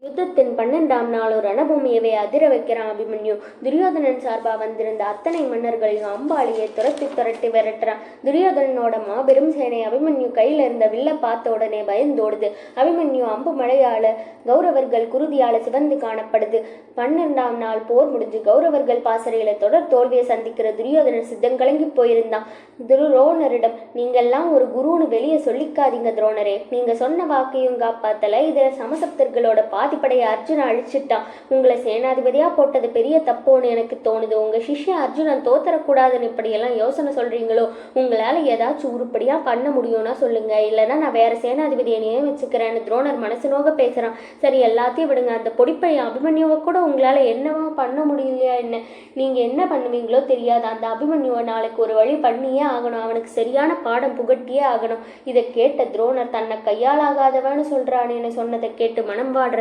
யுத்தத்தின் 12ஆம் நாள் ஒரு ரணபூமியவே அதிர வைக்கிறான் அபிமன்யு. துரியோதனன் சார்பா வந்திருந்த அத்தனை மன்னர்களையும் அம்பாளியை துரட்டி விரட்டுறான். துரியோதனனோட மாபெரும் சேனை அபிமன்யு கையில இருந்த வில்ல பார்த்த உடனே பயந்தோடுது. அபிமன்யு அம்பு மழையால கௌரவர்கள் குருதியால சிவந்து காணப்படுது. 12ஆம் நாள் போர் முடிஞ்சு கௌரவர்கள் பாசறையில தொடர் தோல்வியை சந்திக்கிற துரியோதனன் சித்தம் கலங்கி போயிருந்தான். துரோணரிடம், நீங்கெல்லாம் ஒரு குருன்னு வெளியே சொல்லிக்காதீங்க துரோணரே, நீங்க சொன்ன வாக்கையும் காப்பாத்தல, இதுல சமசப்தர்களோட பாதிப்படைய அர்ஜுன அழிச்சிட்டான். உங்களை சேனாதிபதியா போட்டது பெரிய தப்போன்னு எனக்கு தோணுது. உங்க சிஷ்யன் அர்ஜுனன் தோத்தரக்கூடாதுன்னு இப்படியெல்லாம் யோசனை சொல்றீங்களோ? உங்களால ஏதாச்சும் உருப்படியா பண்ண முடியும்னா சொல்லுங்க, இல்லைன்னா நான் வேற சேனாதிபதியை நியமிச்சுக்கிறேன்னு துரோணர் மனசு நோக பேசுறான். சரி, எல்லாத்தையும் விடுங்க, அந்த பொடிப்பையன் அபிமன்யுவை கூட உங்களால என்னவா பண்ண முடியலையா என்ன? நீங்க என்ன பண்ணுவீங்களோ தெரியாது, அந்த அபிமன்யுவை நாளைக்கு ஒரு வழி பண்ணியே ஆகணும், அவனுக்கு சரியான பாடம் புகட்டியே ஆகணும். இதை கேட்ட துரோணர், தன்னை கையாளாகாதவன்னு சொல்றானேன்னு சொன்னதை கேட்டு மனம் வாடுற